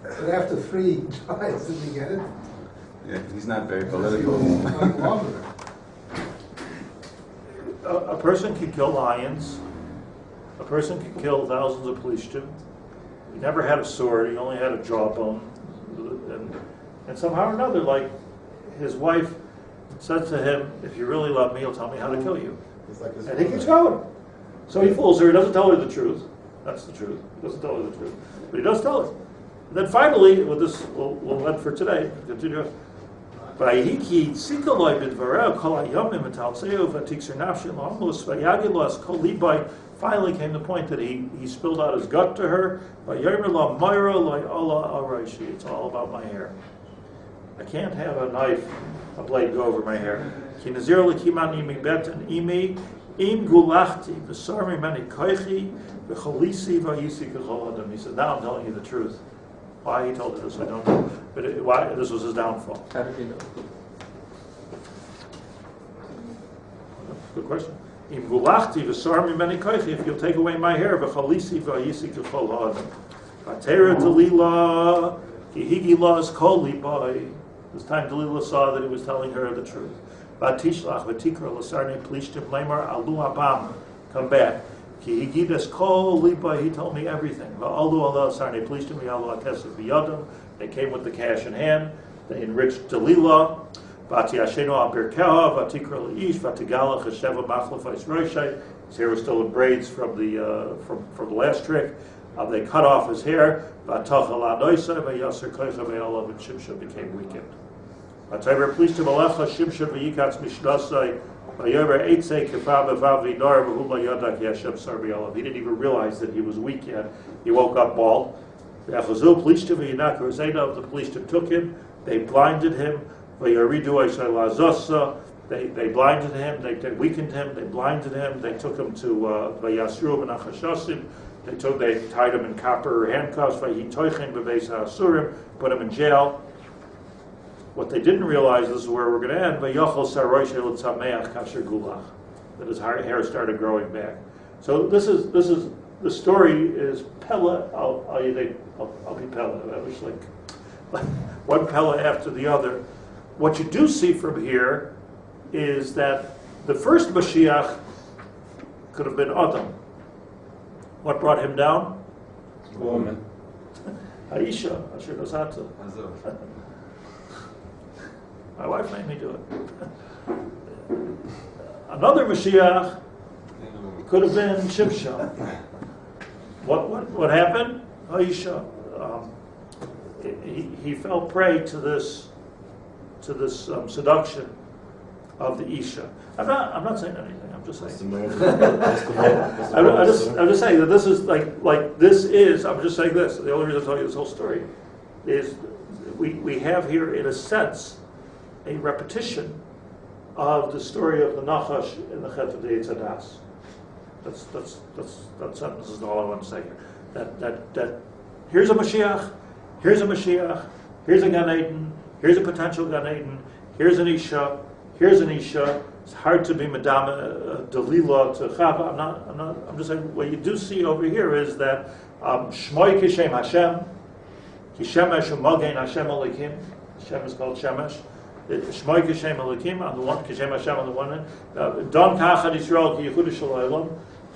But after 3 tries, did he get it? Yeah, he's not very political. A person can kill lions. A person can kill thousands of plishtim. He never had a sword. He only had a jawbone, and somehow or another, like his wife said to him, "If you really love me, you'll tell me how to kill you." And he keeps going. So he fools her. He doesn't tell her the truth. That's the truth. He doesn't tell her the truth, but he does tell her. And then finally, with this, we'll end for today. Continue. Vayiki tzikaloi b'dvareu kol hayomim v'taltzeu v'tikser nafshi l'hamlus v'yagilos kol libai. Finally came the point that he spilled out his gut to her. Vayomer la mayra loy Allah araishi. It's all about my hair. I can't have a blade go over my hair. Ki nazir l'kiman imi bet and imi im gulachti v'sarmi mani koichi v'cholisi v'yisi k'chol adam. He said, now I'm telling you the truth. Why he told her this, I don't know. But why this was his downfall. How did he know? Good question. Im gulachti v'sarmi mani koichi. If you'll take away my hair, v'cholisi v'yisi k'chol adam. V'atera Delilah ki higilas kol libai. This time Delilah saw that he was telling her the truth. Vatishlach v'tikra l'sarni plishtim lemar alu abam. Come back. Ki higidas kol liba. He told me everything. Va'alu Allah sarni plishtim v'alu akesef v'yadam. They came with the cash in hand. They enriched Delilah. Vati ashenu al birkeha v'tikra le'ish v'tigala chesheva machlefais roshai. His hair was still in braids from the last trick. They cut off his hair. V'tachal adoisa v'yaser koicha v'yalav and Shimshon became weakened. V'tayver plishtim alecha Shimshon v'yikatz mishnasai. He didn't even realize that he was weak yet. He woke up bald. The Plishtim took him. They blinded him. They blinded him. They weakened him. They blinded him. They took him to They tied him in copper handcuffs. Put him in jail. What they didn't realize, this is where we're going to end, that his hair started growing back. So this is the story is Pella. I'll be Pella. I was like one Pella after the other. What you do see from here is that the first Mashiach could have been Adam. What brought him down? Woman. Aisha. Asher Nosata. My wife made me do it. Another Mashiach could have been Shimshon. What happened? Aisha. He fell prey to this seduction of the Isha. I'm not saying anything. I'm just saying. I'm just saying that this is like this is. I'm just saying this. The only reason I'm telling you this whole story is we have here, in a sense, a repetition of the story of the Nachash in the chet of the Eitz Hadas. That sentence is all I want to say here. That here's a Mashiach, here's a Mashiach, here's a Gan Eden, here's a potential Gan Eden, here's an Isha, here's an Isha. It's hard to be Madame Dalila to Chava. I'm just saying what you do see over here is that Shmoi Kishem Hashem, Kishemesh U'Mogein Hashem Elikim. Hashem is called Shemesh. Shmoi Kishem Elikim on the one, Kishem Hashem on the one end. Don Kachad Yisrael Ki Yehuda Shalom.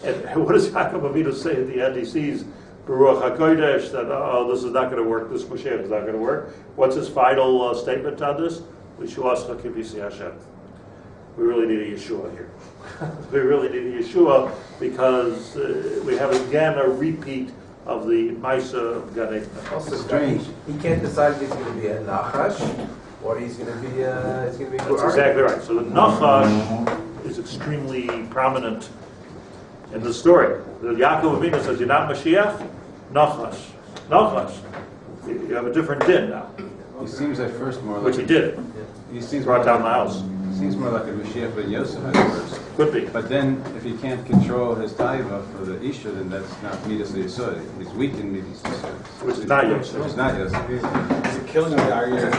And what does Yaakov Avinu say at the end? He sees Baruch HaKodesh that this is not going to work. This Mashiach is not going to work. What's his final statement on this? Lishuascha Kivisi Hashem. We really need a Yeshua here. We really need a Yeshua because we have again a repeat of the Maisa of Gan Eden. Also strange. He can't decide if he's going to be a Nachash or he's going to be That's exactly right. So the Nachash is extremely prominent in the story. The Yaakov Avinu says, "You're not Mashiach, Nachash, Nachash. You have a different din now." He seems at first more like Which he did. He seems Brought more down like, the house. He seems more like a Mashiach ben Yosef at first. Could be. But then, if he can't control his taiva for the Isha, then that's not Midas Yisod. He's weak in Midas Yisod. Which is not Yosef. Which is not Yosef. Is it killing the Arya?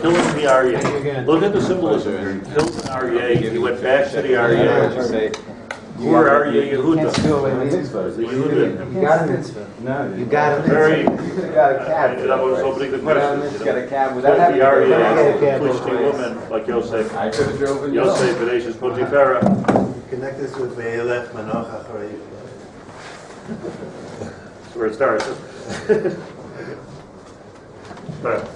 Killing the Aryeh. Look at the symbolism. Killed the Aryeh. He went back to the Aryeh. Say, Where are you, You can't Yehuda? steal away the mitzvah. The Yehuda. You got a mitzvah. no, You got a Very. mitzvah. You got a cab. That was opening the question. You got a cab But without the having to Aryeh get is a woman like Yosef. I could have driven Yosef, Bereshis Potiphera. Connect this with Ve'elech Manoch Acharei. That's where it starts. But